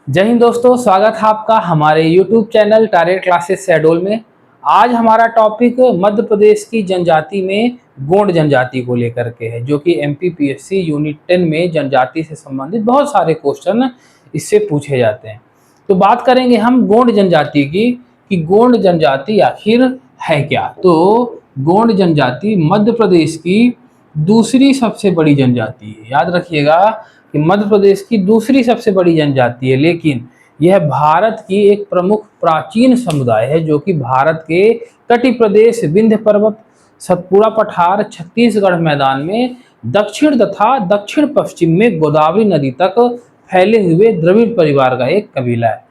जय हिंद दोस्तों, स्वागत है आपका हमारे YouTube channel target classes Shahdol में। आज हमारा टॉपिक मध्य प्रदेश की जनजाति में गोंड जनजाति को लेकर के है, जो कि MPPSC यूनिट 10 में जनजाति से संबंधित बहुत सारे क्वेश्चन इससे पूछे जाते हैं। तो बात करेंगे हम गोंड जनजाति की कि गोंड जनजाति आखिर है क्या। तो गोंड जनजाति मध्य प्रदेश की दूसरी सबसे बड़ी जनजाति है। याद रखिएगा कि मध्य प्रदेश की दूसरी सबसे बड़ी जनजाति है, लेकिन यह भारत की एक प्रमुख प्राचीन समुदाय है, जो कि भारत के तटीय प्रदेश विंध्य पर्वत, सतपुड़ा पठार, छत्तीसगढ़ मैदान में दक्षिण तथा दक्षिण पश्चिम में गोदावरी नदी तक फैले हुए द्रविड़ परिवार का एक कबीला है।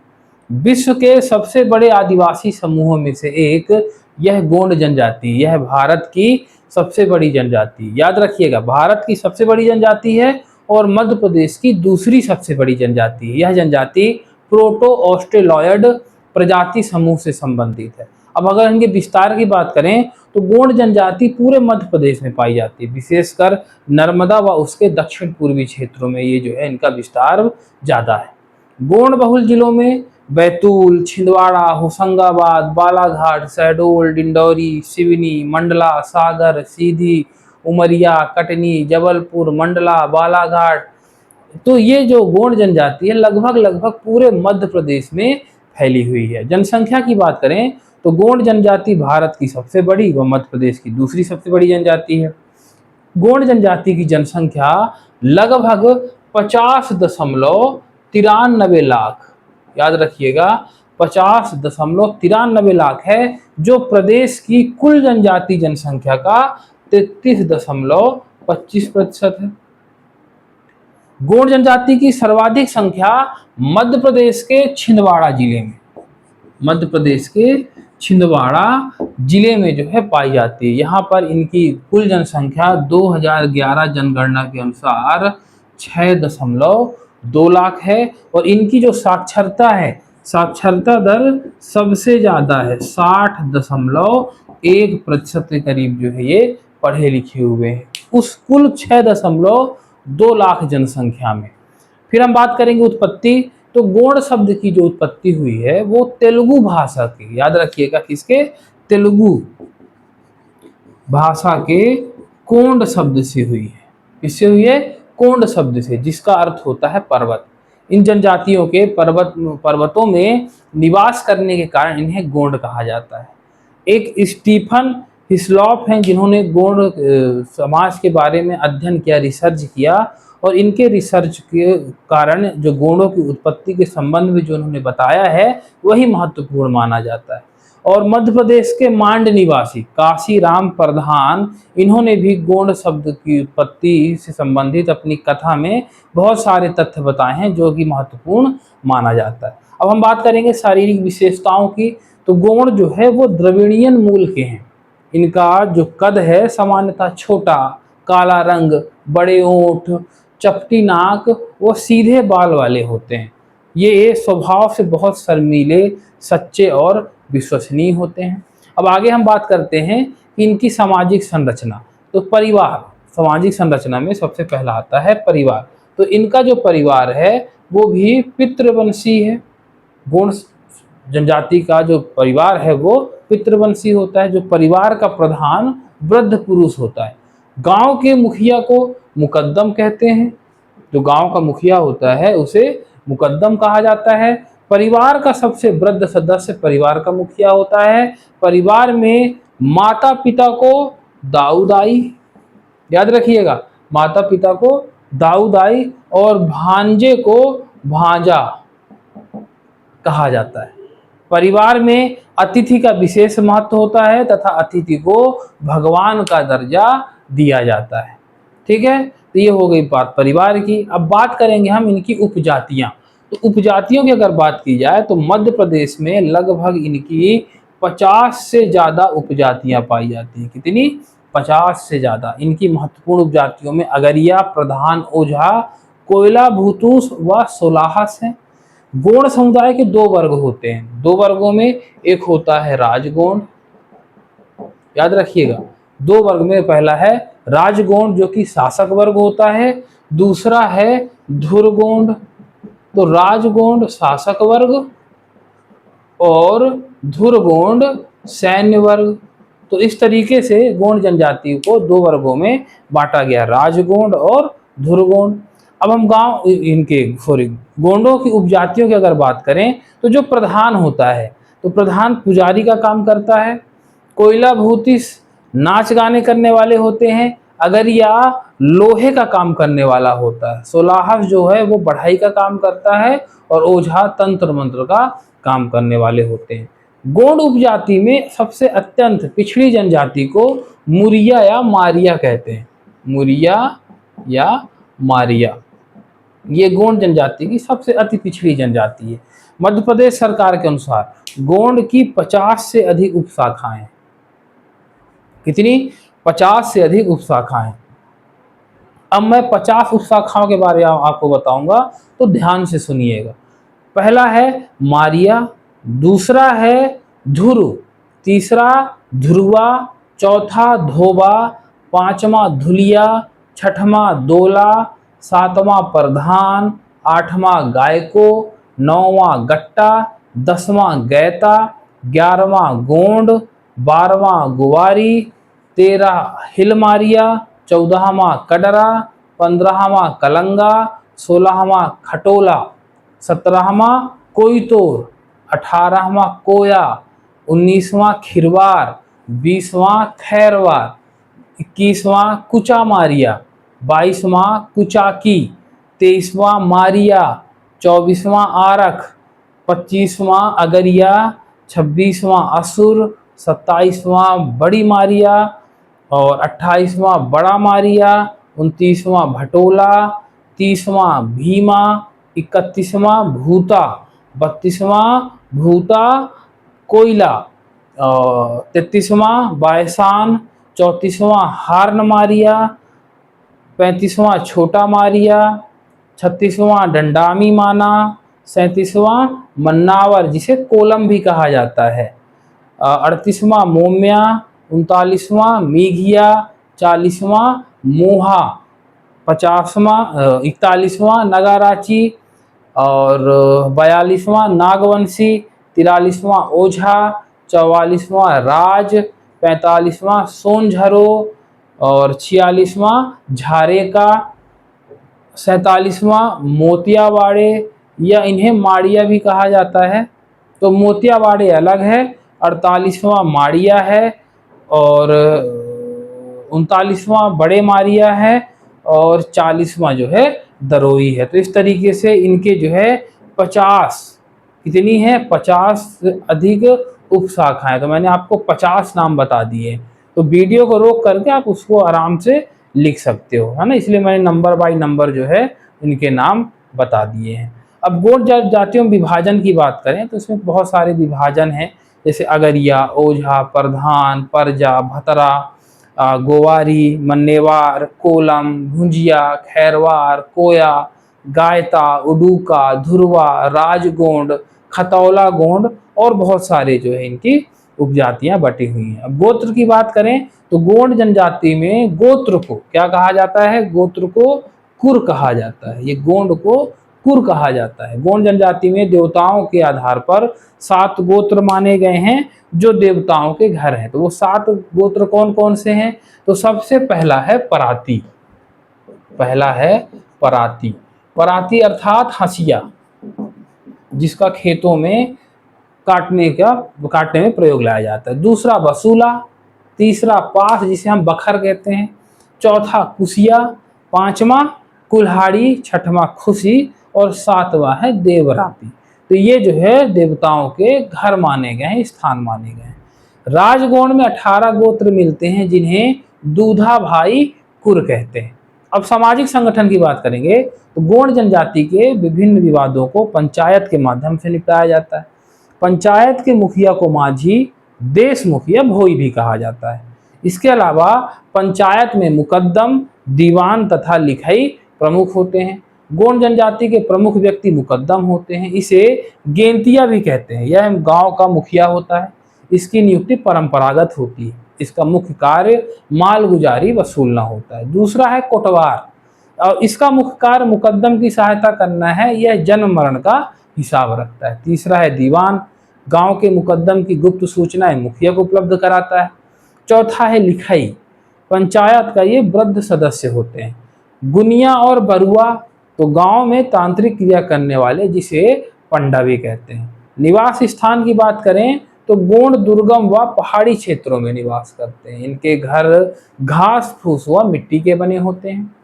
विश्व के सबसे बड़े आदिवासी समूहों में से एक यह गोंड जनजाति, यह भारत की सबसे बड़ी जनजाति, याद रखिएगा, भारत की सबसे बड़ी जनजाति है और मध्य प्रदेश की दूसरी सबसे बड़ी जनजाति है। यह जनजाति प्रोटो ऑस्ट्रेलॉयड प्रजाति समूह से संबंधित है। अब अगर इनके विस्तार की बात करें तो गोंड जनजाति पूरे मध्य प्रदेश में पाई जाती है, विशेषकर नर्मदा व उसके दक्षिण पूर्वी क्षेत्रों में ये जो है इनका विस्तार ज्यादा है। गोंड बहुल जिलों में बैतूल, छिंदवाड़ा, होशंगाबाद, बालाघाट, शहडोल, डिंडौरी, सिवनी, मंडला, सागर, सीधी, उमरिया, कटनी, जबलपुर, मंडला, बालाघाट, तो ये जो गोंड जनजाति है लगभग पूरे मध्य प्रदेश में फैली हुई है। जनसंख्या की बात करें तो गोंड जनजाति भारत की सबसे बड़ी व मध्य प्रदेश की दूसरी सबसे बड़ी जनजाति है। गोंड जनजाति की जनसंख्या लगभग 50.93 लाख, याद रखिएगा 50.93 लाख है, जो प्रदेश की कुल जनजाति जनसंख्या का 33.25% है। गोंड जनजाति की सर्वाधिक संख्या मध्य प्रदेश के छिंदवाड़ा जिले में, मध्य प्रदेश के छिंदवाड़ा जिले में जो है पाई जाती है। यहाँ पर इनकी कुल जनसंख्या 2011 जनगणना के अनुसार 6.2 लाख है और इनकी जो साक्षरता है, साक्षरता दर सबसे ज्यादा है, 60.1% के करीब जो है ये पढ़े लिखे हुए हैं उस कुल 6.2 लाख जनसंख्या में। फिर हम बात करेंगे उत्पत्ति। तो गोंड शब्द की जो उत्पत्ति हुई है वो तेलुगु भाषा की, याद रखिएगा किसके, तेलुगु भाषा के कोंड शब्द से हुई है। किससे हुई है? कोंड शब्द से, जिसका अर्थ होता है पर्वत। इन जनजातियों के पर्वतों में निवास करने के कारण इन्हें गोंड कहा जाता है। एक स्टीफन हिस्लॉप हैं जिन्होंने गोंड समाज के बारे में अध्ययन किया, रिसर्च किया, और इनके रिसर्च के कारण जो गोंडों की उत्पत्ति के संबंध में जो उन्होंने बताया है वही महत्वपूर्ण माना जाता है। और मध्य प्रदेश के मांड निवासी काशीराम प्रधान, इन्होंने भी गोंड शब्द की उत्पत्ति से संबंधित अपनी कथा में बहुत सारे तथ्य बताए हैं जो कि महत्वपूर्ण माना जाता है। अब हम बात करेंगे शारीरिक विशेषताओं की। तो गोंड जो है वो द्रविड़ियन मूल के हैं। इनका जो कद है सामान्यतः छोटा, काला रंग, बड़े ओंठ, चपटी नाक वो सीधे बाल वाले होते हैं। ये स्वभाव से बहुत शर्मीले, सच्चे और विश्वसनीय होते हैं। अब आगे हम बात करते हैं कि इनकी सामाजिक संरचना। तो परिवार, सामाजिक संरचना में सबसे पहला आता है परिवार। तो इनका जो परिवार है वो भी पितृवंशी है। गोंड जनजाति का जो परिवार है वो पितृवंशी होता है। जो परिवार का प्रधान वृद्ध पुरुष होता है। गांव के मुखिया को मुकद्दम कहते हैं। जो गांव का मुखिया होता है उसे मुकद्दम कहा जाता है। परिवार का सबसे वृद्ध सदस्य परिवार का मुखिया होता है। परिवार में माता पिता को दाऊदाई, याद रखिएगा, माता पिता को दाऊदाई और भांजे को भांजा कहा जाता है। परिवार में अतिथि का विशेष महत्व होता है तथा अतिथि को भगवान का दर्जा दिया जाता है। ठीक है, तो ये हो गई बात परिवार की। अब बात करेंगे हम इनकी उपजातियां। तो उपजातियों की अगर बात की जाए तो मध्य प्रदेश में लगभग इनकी 50 से ज्यादा उपजातियां पाई जाती हैं। कितनी? 50 से ज्यादा। इनकी महत्वपूर्ण उपजातियों में अगरिया, प्रधान, ओझा, कोयला, भूतूस व सोलाहस है। गोंड समुदाय के दो वर्ग होते हैं। दो वर्गों में एक होता है राजगोंड, याद रखिएगा, दो वर्ग में पहला है राजगोंड जो कि शासक वर्ग होता है, दूसरा है धुरगोंड तो राजगोंड शासक वर्ग और धुरगोंड सैन्य वर्ग। तो इस तरीके से गोंड जनजाति को दो वर्गों में बांटा गया, राजगोंड और धुरगोंड। अब हम गांव इनके गोंडों की उपजातियों की अगर बात करें तो जो प्रधान होता है, तो प्रधान पुजारी का काम करता है। कोयला भूतिस नाच गाने करने वाले होते हैं। अगरिया लोहे का काम करने वाला होता है। सोलाहस जो है वो बढ़ाई का काम करता है और ओझा तंत्र मंत्र का काम करने वाले होते हैं। गोंड उपजाति में सबसे अत्यंत पिछड़ी जनजाति को मुरिया या मारिया कहते हैं। मुरिया या मारिया, ये गोंड जनजाति की सबसे अति पिछड़ी जनजाति है। मध्य प्रदेश सरकार के अनुसार गोंड की 50 से अधिक उपशाखाएं हैं। कितनी? 50 से अधिक उपशाखाएं। अब मैं 50 उपशाखाओं के बारे में आपको बताऊंगा, तो ध्यान से सुनिएगा। पहला है मारिया, दूसरा है धुरु, तीसरा ध्रुवा, चौथा धोबा, पांचवा धुलिया, छठवां दोला, सातवां प्रधान, आठवां गायको, नौवां गट्टा, 10वां गैता, 11वां गोंड, 12वां गुवारी, 13 हिलमारिया, 14वां कडरा, 15वां कलंगा, 16वां खटोला, 17वां कोयतोर, 18वां कोया, 19वां खिरवार, 20वां खैरवार, 21वां कुचा मारिया, 22वां कुचाकी, 23वां मारिया, 24वां आरख, 25वां अगरिया, 26वां असुर, 27वां बड़ी मारिया और 28वां बड़ा मारिया, 29वां भटोला, 30वां भीमा, 31वां भूता, 32वां भूता कोयला, 33वां बायसान, 34वां हार्न मारिया, 35वां छोटा मारिया, 36वां डंडामी माना, 37वां मन्नावर जिसे कोलम भी कहा जाता है, 38वां मोम्या, 39वां मीघिया, 40वां मोहा, 50वां 41वां नगाराची और 42वां नागवंशी, 43वां ओझा, 44वां राज, 45वां सोनझरो और 46वां झारेका, 47वां मोतियावाड़े या इन्हें माड़िया भी कहा जाता है। तो मोतियावाड़े अलग है, 48वां माड़िया है और 39वां बड़े मारिया है और 40वां जो है दरोई है। तो इस तरीके से इनके जो है 50, कितनी है? 50 से अधिक उपशाखाएं। तो मैंने आपको 50 नाम बता दिए, तो वीडियो को रोक करके आप उसको आराम से लिख सकते हो, है ना। इसलिए मैंने नंबर बाय नंबर जो है इनके नाम बता दिए हैं। अब गोंड जातियों में विभाजन की बात करें तो इसमें बहुत सारे विभाजन हैं, जैसे अगरिया, ओझा, प्रधान, परजा, भतरा, गोवारी, मन्नेवार, कोलम, भुंजिया, खैरवार, कोया, गायता, उडुका, धुरवा, राजगोंड, खतौला गोंड और बहुत सारे जो है इनकी उपजातियां बटी हुई हैं। अब गोत्र की बात करें तो गोंड जनजाति में गोत्र को क्या कहा जाता है? गोत्र को कुर कहा जाता है। ये गोंड को कुर कहा जाता है। गोंड जनजाति में देवताओं के आधार पर 7 गोत्र माने गए हैं जो देवताओं के घर हैं। तो वो 7 गोत्र कौन कौन से हैं? तो सबसे पहला है पराती। पहला है पराती। पराती अर्थात हंसिया, जिसका खेतों में काटने में प्रयोग लाया जाता है। दूसरा बसूला, तीसरा पास जिसे हम बखर कहते हैं, चौथा कुसिया, 5वां कुल्हाड़ी, 6वां खुशी और 7वां है देवराती। तो ये जो है देवताओं के घर माने गए हैं, स्थान माने गए हैं। राजगोंड में 18 गोत्र मिलते हैं जिन्हें दूधा भाई कुर कहते हैं। अब सामाजिक संगठन की बात करेंगे तो गोंड जनजाति के विभिन्न विवादों को पंचायत के माध्यम से निपटाया जाता है। पंचायत के मुखिया को माझी, देश मुखिया भोई भी कहा जाता है। इसके अलावा पंचायत में मुकद्दम, दीवान तथा लिखई प्रमुख होते हैं। गोंड जनजाति के प्रमुख व्यक्ति मुकद्दम होते हैं। इसे गेंतिया भी कहते हैं। यह गांव का मुखिया होता है। इसकी नियुक्ति परंपरागत होती है। इसका मुख्य कार्य मालगुजारी वसूलना होता है। दूसरा है कोटवार। और इसका मुख्य कार्य मुकद्दम की सहायता करना है। यह जन्म मरण का हिसाब रखता है। तीसरा है दीवान, गांव के मुकद्दम की गुप्त सूचनाएं मुखिया को उपलब्ध कराता है। चौथा है लिखाई, पंचायत का ये वृद्ध सदस्य होते हैं। गुनिया और बरुआ, तो गांव में तांत्रिक क्रिया करने वाले, जिसे पंडा भी कहते हैं। निवास स्थान की बात करें तो गोंड दुर्गम व पहाड़ी क्षेत्रों में निवास करते हैं। इनके घर घास फूस व मिट्टी के बने होते हैं।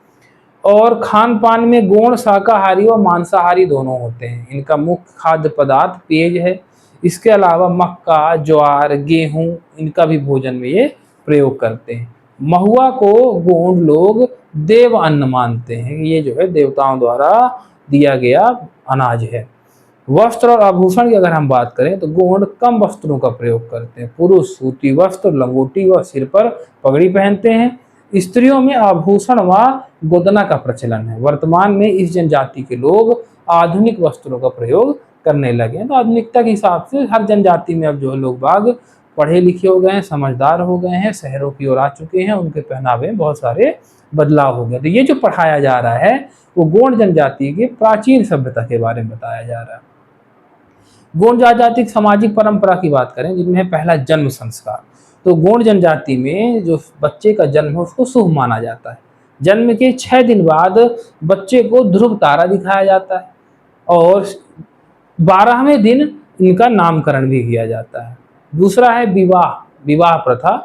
और खान पान में गोंड शाकाहारी व मांसाहारी दोनों होते हैं। इनका मुख्य खाद्य पदार्थ पेज है। इसके अलावा मक्का, ज्वार, गेहूं, इनका भी भोजन में ये प्रयोग करते हैं। महुआ को गोंड लोग देव अन्न मानते हैं। ये जो है देवताओं द्वारा दिया गया अनाज है। वस्त्र और आभूषण की अगर हम बात करें तो गोंड कम वस्त्रों का प्रयोग करते हैं। पुरुष सूती वस्त्र, लंगोटी व सिर पर पगड़ी पहनते हैं। स्त्रियों में आभूषण व गोदना का प्रचलन है। वर्तमान में इस जनजाति के लोग आधुनिक वस्त्रों का प्रयोग करने लगे हैं। तो आधुनिकता के हिसाब से हर जनजाति में अब जो लोग बाग पढ़े लिखे हो गए हैं, समझदार हो गए हैं, शहरों की ओर आ चुके हैं, उनके पहनावे में बहुत सारे बदलाव हो गए। तो ये जो पढ़ाया जा रहा है वो गोंड जनजाति की प्राचीन सभ्यता के बारे में बताया जा रहा है। गोंड जनजाति की सामाजिक परंपरा की बात करें जिनमें पहला जन्म संस्कार। तो गोंड जनजाति में जो बच्चे का जन्म है उसको शुभ माना जाता है। जन्म के 6 दिन बाद बच्चे को ध्रुव तारा दिखाया जाता है और 12वें दिन इनका नामकरण भी किया जाता है। दूसरा है विवाह, विवाह प्रथा।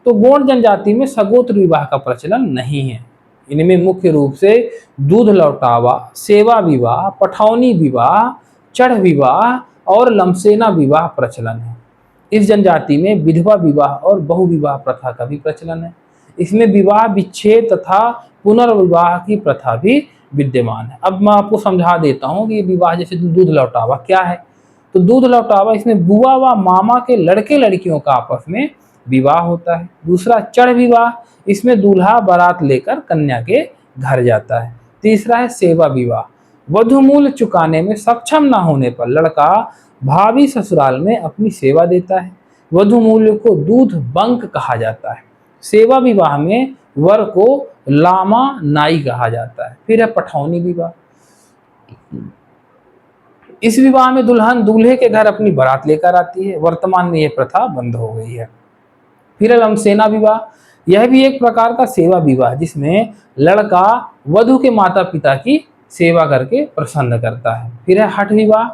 तो गोंड जनजाति में सगोत्र विवाह का प्रचलन नहीं है। इनमें मुख्य रूप से दूध लौटावा, सेवा विवाह, पठौनी विवाह, चढ़ विवाह और लमसेना विवाह प्रचलन है। इस जनजाति में विधवा विवाह और बहुविवाह प्रथा का भी प्रचलन है। इसमें विवाह विच्छेद तथा पुनर्विवाह की प्रथा भी विद्यमान है। अब मैं आपको समझा देता हूँ कि ये विवाह जैसे दूध लौटावा क्या है। तो दूध लौटावा, इसमें बुआ व मामा के लड़के लड़कियों का आपस में विवाह होता है। दूसरा चढ़ विवाह, इसमें दूल्हा बारात लेकर कन्या के घर जाता है। तीसरा है सेवा विवाह, वधु मूल्य चुकाने में सक्षम न होने पर लड़का भाभी ससुराल में अपनी सेवा देता है। वधु मूल्य को दूध बंक कहा जाता है। सेवा विवाह में वर को लामा नाई कहा जाता है। फिर है पठौनी विवाह। इस विवाह में दुल्हन दूल्हे के घर अपनी बारात लेकर आती है। वर्तमान में यह प्रथा बंद हो गई है। फिर है लमसेना विवाह। यह भी एक प्रकार का सेवा विवाह जिसमें लड़का वधु के माता पिता की सेवा करके प्रसन्न करता है। फिर है हठ विवाह।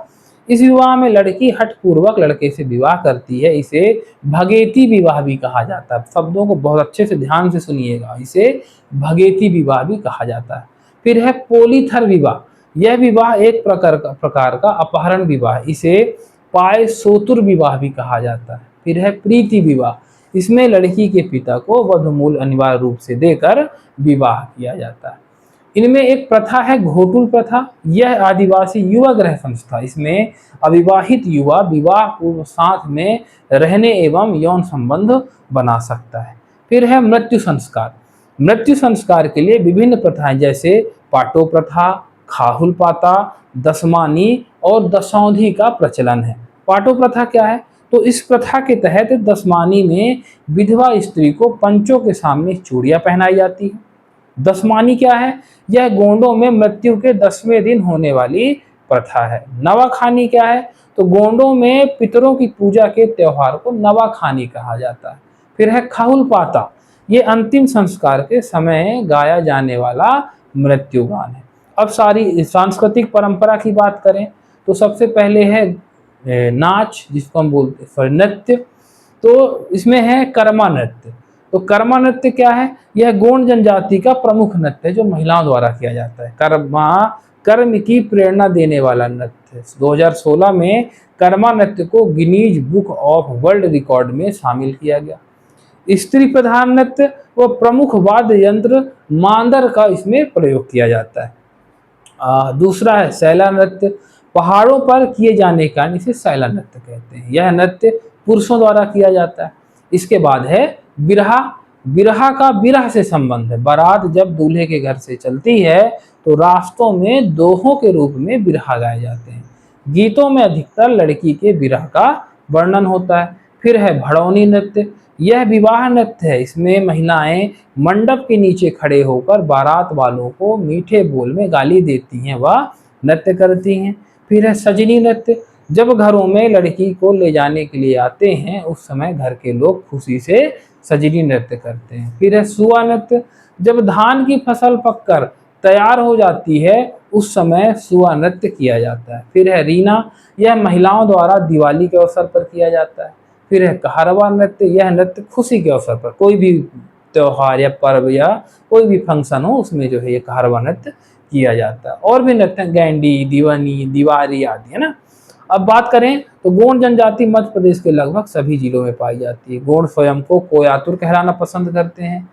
इस विवाह में लड़की हठ पूर्वक लड़के से विवाह करती है। इसे भगेती विवाह भी कहा जाता है। शब्दों को बहुत अच्छे से ध्यान से सुनिएगा, इसे भगेती विवाह भी कहा जाता है। फिर है पोलीथर विवाह। यह विवाह एक प्रकार का अपहरण विवाह, इसे पाय सोतुर विवाह भी कहा जाता है। फिर है प्रीति विवाह। इसमें लड़की के पिता को वधूमूल अनिवार्य रूप से देकर विवाह किया जाता है। इनमें एक प्रथा है घोटुल प्रथा। यह आदिवासी युवा गृह संस्था, इसमें अविवाहित युवा विवाह पूर्व साथ में रहने एवं यौन संबंध बना सकता है। फिर है मृत्यु संस्कार। मृत्यु संस्कार के लिए विभिन्न प्रथाएं जैसे पाटो प्रथा, खाहुल पाता, दसमानी और दसौंधी का प्रचलन है। पाटो प्रथा क्या है? तो इस प्रथा के तहत दसमानी में विधवा स्त्री को पंचों के सामने चूड़ियां पहनाई जाती है। दसमानी क्या है? यह गोंडों में मृत्यु के 10वें दिन होने वाली प्रथा है। नवाखानी क्या है? तो गोंडों में पितरों की पूजा के त्योहार को नवाखानी कहा जाता है। फिर है खाहुल पाता। ये अंतिम संस्कार के समय गाया जाने वाला मृत्यु गान है। अब सारी सांस्कृतिक परंपरा की बात करें तो सबसे पहले है नाच, जिसको हम बोलते हैं नृत्य। तो इसमें है कर्मा नृत्य। तो कर्मा नृत्य क्या है? यह गोंड जनजाति का प्रमुख नृत्य है जो महिलाओं द्वारा किया जाता है। कर्म की प्रेरणा देने वाला नृत्य। 2016 में कर्मा नृत्य को Guinness book of world record में शामिल किया गया। स्त्री प्रधान नृत्य व प्रमुख वाद्य यंत्र मांदर का इसमें प्रयोग किया जाता है। दूसरा है सैला नृत्य। पहाड़ों पर किए जाने का इसे सैला नृत्य कहते हैं। यह नृत्य पुरुषों द्वारा किया जाता है। इसके बाद है बिरहा। बिरहा का बिरह से संबंध है। बारात जब दूल्हे के घर से चलती है तो रास्तों में दोहों के रूप में बिरहा गाए जाते हैं। गीतों में अधिकतर लड़की के बिरह का वर्णन होता है। फिर है भड़ौनी नृत्य, यह विवाह नृत्य है। इसमें महिलाएं मंडप के नीचे खड़े होकर बारात वालों को मीठे बोल में गाली देती हैं व नृत्य करती हैं। फिर है सजनी नृत्य, जब घरों में लड़की को ले जाने के लिए आते हैं उस समय घर के लोग खुशी से सजनी नृत्य करते हैं। फिर है सुआ नृत्य, जब धान की फसल पककर तैयार हो जाती है उस समय सुआ नृत्य किया जाता है। फिर है रीना, यह महिलाओं द्वारा दिवाली के अवसर पर किया जाता है। फिर है कहरवा नृत्य, यह नृत्य खुशी के अवसर पर, कोई भी त्योहार या पर्व या कोई भी फंक्शन हो उसमें जो है ये कहरवा नृत्य किया जाता है। और भी नृत्य गैंडी, दीवानी, दीवारी आदि, है ना। अब बात करें तो गोंड जनजाति मध्य प्रदेश के लगभग सभी जिलों में पाई जाती है। गोंड स्वयं को कोयातुर कहलाना पसंद करते हैं।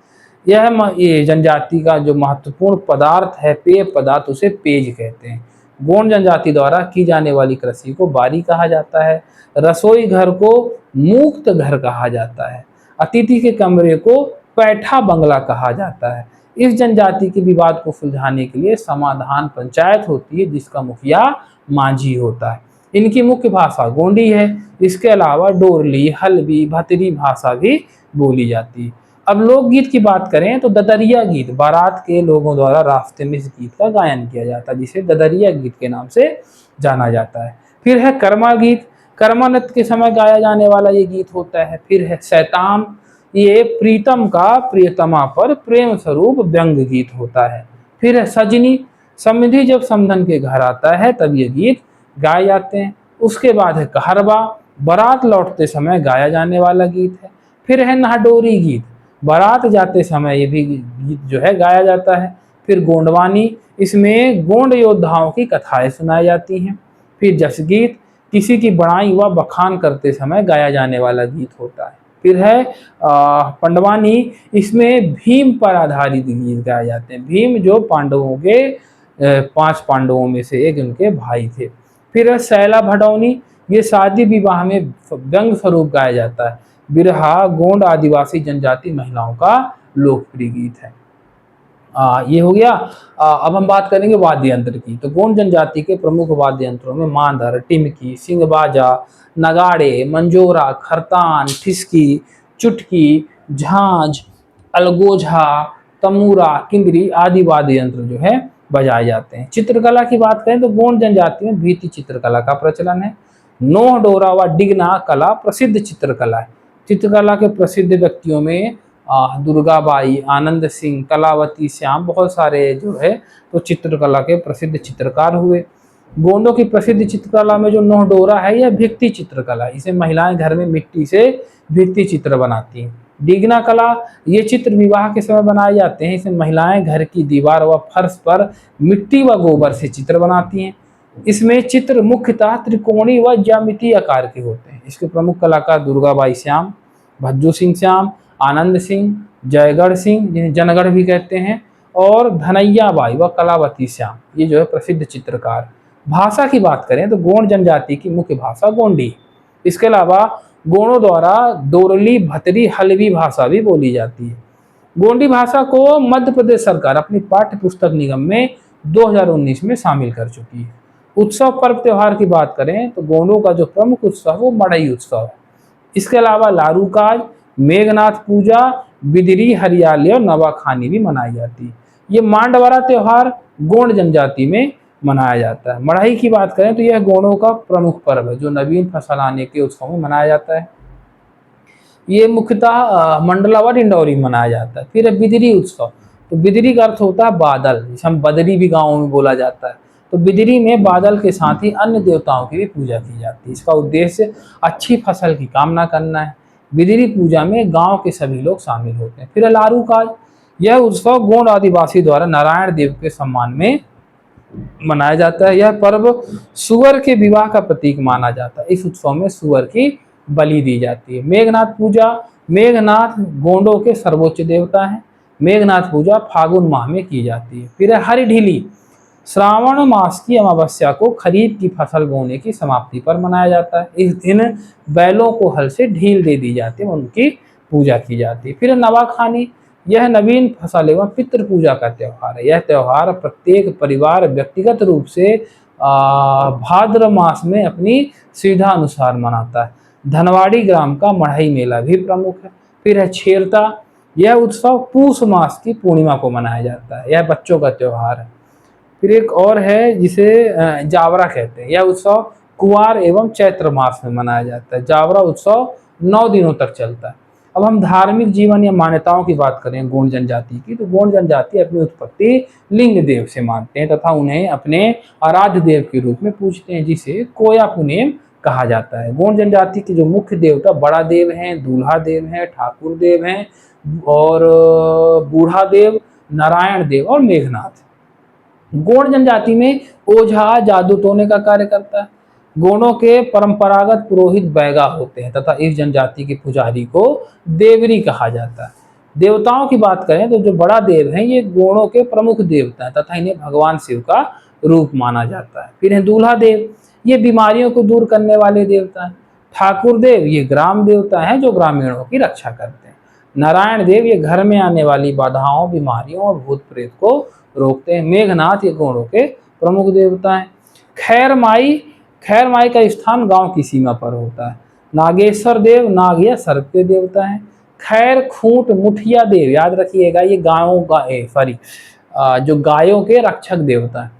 ये जनजाति का जो महत्वपूर्ण पदार्थ है, पेय पदार्थ, उसे पेज कहते हैं। गोंड जनजाति द्वारा की जाने वाली कृषि को बारी कहा जाता है। रसोई घर को मुक्त घर कहा जाता है। अतिथि के कमरे को पैठा बंगला कहा जाता है। इस जनजाति के विवाद को सुलझाने के लिए समाधान पंचायत होती है जिसका मुखिया मांझी होता है। इनकी मुख्य भाषा गोंडी है। इसके अलावा डोरली, हल्बी, भतरी भाषा भी बोली जाती है। अब लोकगीत की बात करें तो ददरिया गीत, बारात के लोगों द्वारा रास्ते में इस गीत का गायन किया जाता है जिसे ददरिया गीत के नाम से जाना जाता है। फिर है कर्मा गीत, कर्मा नृत्य के समय गाया जाने वाला ये गीत होता है। फिर है शैतान, ये प्रीतम का प्रियतमा पर प्रेम स्वरूप व्यंग गीत होता है। फिर है सजनी, समधि जब समधन के घर आता है तब ये गीत गाए जाते हैं। उसके बाद है कहरवा, बारात लौटते समय गाया जाने वाला गीत है। फिर है नाहडोरी गीत, बारात जाते समय ये भी गीत जो है गाया जाता है। फिर गोंडवानी, इसमें गोंड योद्धाओं की कथाएं सुनाई जाती हैं। फिर जस गीत, किसी की बड़ाई व बखान करते समय गाया जाने वाला गीत होता है। फिर है पंडवानी, इसमें भीम पर आधारित गीत गाए जाते हैं। भीम जो पांडवों के 5 पांडवों में से एक उनके भाई थे। फिर है सैला भडौनी, ये शादी विवाह में व्यंग स्वरूप गाया जाता है। बिरहा गोंड आदिवासी जनजाति महिलाओं का लोकप्रिय गीत है। ये हो गया। अब हम बात करेंगे वाद्य यंत्र की। तो गोंड जनजाति के प्रमुख वाद्य यंत्रों में मांदर, टिमकी, सिंगबाजा, नगाड़े, मंजोरा, खरतान, ठिसकी, चुटकी, झांझ, अलगोझा, तमूरा, किंगरी आदि वाद्य यंत्र जो है बजाए जाते हैं। चित्रकला की बात करें तो गोंड जनजाति में भित्ति चित्रकला का प्रचलन है। नोह डोरा व डिगना कला प्रसिद्ध चित्रकला है। चित्रकला के प्रसिद्ध व्यक्तियों में दुर्गाबाई, आनंद सिंह, कलावती श्याम, बहुत सारे जो है तो चित्रकला के प्रसिद्ध चित्रकार हुए। गोंडों की प्रसिद्ध चित्रकला में जो नोह डोरा है यह भित्ति चित्रकला, इसे महिलाएं घर में मिट्टी से भित्ति चित्र बनाती हैं। डिगना कला, ये चित्र विवाह के समय बनाए जाते हैं। इसमें महिलाएं घर की दीवार व फर्श पर मिट्टी व गोबर से चित्र बनाती हैं। इसमें चित्र मुख्यतः त्रिकोणीय व ज्यामितीय आकार के होते हैं। इसके प्रमुख कलाकार दुर्गाबाई श्याम, भज्जू सिंह श्याम, आनंद सिंह, जयगढ़ सिंह जिन्हें जनगढ़ भी कहते हैं, और धनैया बाई व कलावती श्याम, ये जो है प्रसिद्ध चित्रकार। भाषा की बात करें तो गोंड जनजाति की मुख्य भाषा गोंडी। इसके अलावा गोंडों द्वारा दोरली, भतरी, हल्बी भाषा भी बोली जाती है। गोंडी भाषा को मध्य प्रदेश सरकार अपनी पाठ्य पुस्तक निगम में 2019 में शामिल कर चुकी है। उत्सव पर्व त्योहार की बात करें तो गोंडों का जो प्रमुख उत्सव वो मड़ई उत्सव है। इसके अलावा लारूकाज, मेघनाथ पूजा, बिदरी, हरियाली और नवाखानी भी मनाई जाती है। ये मांडवारा त्योहार गोंड जनजाति में मनाया जाता है। मड़ई की बात करें तो यह गोंडों का प्रमुख पर्व है जो नवीन फसल आने के उत्सव में मनाया जाता है। ये मुख्यतः मंडला व डिंडौरी में मनाया जाता है। फिर है बिदरी उत्सव, तो बिदरी का अर्थ होता है बादल, जिसे हम बदरी भी गाँव में बोला जाता है। तो बिदरी में बादल के साथ ही अन्य देवताओं की भी पूजा की जाती है। इसका उद्देश्य अच्छी फसल की कामना करना है। बिदरी पूजा में गांव के सभी लोग शामिल होते हैं। फिर लारूकाज, यह उत्सव गोंड आदिवासी द्वारा नारायण देव के सम्मान में मनाया जाता है। यह पर्व सुअर के विवाह का प्रतीक माना जाता है। इस उत्सव में सुअर की बलि दी जाती है। मेघनाथ पूजा, मेघनाथ गोंडों के सर्वोच्च देवता हैं। मेघनाथ पूजा फागुन माह में की जाती है। फिर हरि ढीली, श्रावण मास की अमावस्या को खरीफ की फसल बोने की समाप्ति पर मनाया जाता है। इस दिन बैलों को हल से ढील दे दी जाती है, उनकी पूजा की जाती है। फिर नवाखानी, यह नवीन फसल एवं पितृ पूजा का त्यौहार है। यह त्यौहार प्रत्येक परिवार व्यक्तिगत रूप से भाद्र मास में अपनी सुविधा अनुसार मनाता है। धनवाड़ी ग्राम का मढ़ई मेला भी प्रमुख है। फिर है छेरता, यह उत्सव पूस मास की पूर्णिमा को मनाया जाता है, यह बच्चों का त्योहार है। फिर एक और है जिसे जावरा कहते हैं, यह उत्सव कुआर एवं चैत्र मास में मनाया जाता है। जावरा उत्सव 9 दिनों तक चलता है। अब हम धार्मिक जीवन या मान्यताओं की बात करें गोंड जनजाति की, तो गोंड जनजाति अपनी उत्पत्ति लिंग देव से मानते हैं तथा उन्हें अपने आराध्य देव के रूप में पूजते हैं, जिसे कोया पुनेम कहा जाता है। गोंड जनजाति के जो मुख्य देवता बड़ा देव हैं, दूल्हा देव हैं, ठाकुर देव हैं और बूढ़ा देव, नारायण देव और मेघनाथ। गोंड जनजाति में ओझा जादू टोने का कार्य करता है। गोंडों के परंपरागत पुरोहित बैगा होते हैं तथा इस जनजाति के पुजारी को देवरी कहा जाता है। देवताओं की बात करें तो जो बड़ा देव है ये गोंडों के प्रमुख देवता है तथा इन्हें भगवान शिव का रूप माना जाता है। फिर है दूल्हा देव, ये बीमारियों को दूर करने वाले देवता है। ठाकुर देव ये ग्राम देवता है जो ग्रामीणों की रक्षा करते हैं। नारायण देव ये घर में आने वाली बाधाओं, बीमारियों और भूत प्रेत को रोकते हैं। मेघनाथ ये गोंडों के प्रमुख देवता हैं। खैर माई का स्थान गांव की सीमा पर होता है। नागेश्वर देव नाग या सर्प के देवता हैं। खैर खूंट मुठिया देव, याद रखिएगा ये जो गायों के रक्षक देवता है।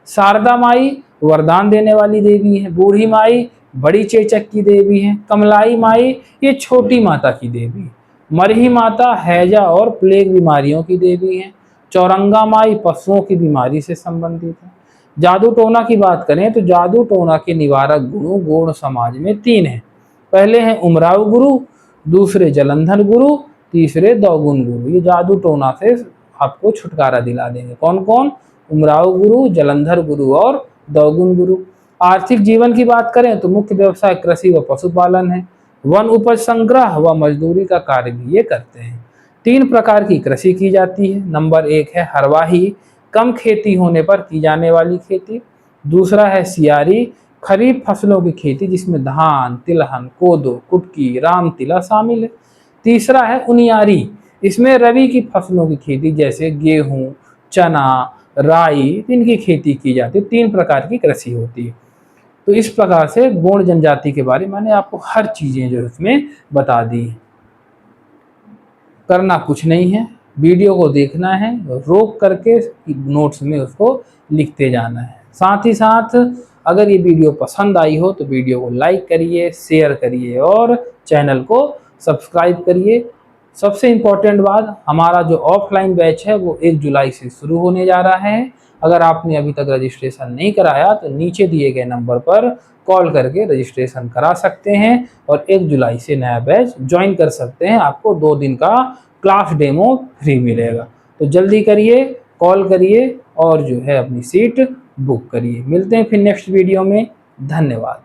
शारदा माई वरदान देने वाली देवी है। बूढ़ी माई बड़ी चेचक की देवी है। कमलाई माई ये छोटी माता की देवी है। मरही माता हैजा और प्लेग बीमारियों की देवी है। चौरंगा माई पशुओं की बीमारी से संबंधित है। जादू टोना की बात करें तो जादू टोना के निवारक गुरु गोंड समाज में 3 हैं। पहले हैं उमराव गुरु, दूसरे जलंधर गुरु, तीसरे दौगुन गुरु। ये जादू टोना से आपको छुटकारा दिला देंगे। कौन कौन? उमराव गुरु, जलंधर गुरु और दौगुन गुरु। आर्थिक जीवन की बात करें तो मुख्य व्यवसाय कृषि व पशुपालन है। वन उपज संग्रह व मजदूरी का कार्य भी ये करते हैं। 3 प्रकार की कृषि की जाती है। नंबर 1 है हरवाही, कम खेती होने पर की जाने वाली खेती। दूसरा है सियारी, खरीफ फसलों की खेती जिसमें धान, तिलहन, कोदो, कुटकी, राम तिला शामिल है। तीसरा है उनियारी, इसमें रबी की फसलों की खेती जैसे गेहूं, चना, राई इनकी खेती की जाती है। 3 प्रकार की कृषि होती है। तो इस प्रकार से गोंड जनजाति के बारे में मैंने आपको हर चीजें जो है उसमें बता दी है। करना कुछ नहीं है, वीडियो को देखना है, रोक करके नोट्स में उसको लिखते जाना है। साथ ही साथ अगर ये वीडियो पसंद आई हो तो वीडियो को लाइक करिए, शेयर करिए और चैनल को सब्सक्राइब करिए। सबसे इम्पोर्टेंट बात, हमारा जो ऑफलाइन बैच है वो 1 जुलाई से शुरू होने जा रहा है। अगर आपने अभी तक रजिस्ट्रेशन नहीं कराया तो नीचे दिए गए नंबर पर कॉल करके रजिस्ट्रेशन करा सकते हैं और 1 जुलाई से नया बैच ज्वाइन कर सकते हैं। आपको 2 दिन का क्लास डेमो फ्री मिलेगा। तो जल्दी करिए, कॉल करिए और जो है अपनी सीट बुक करिए। मिलते हैं फिर नेक्स्ट वीडियो में। धन्यवाद।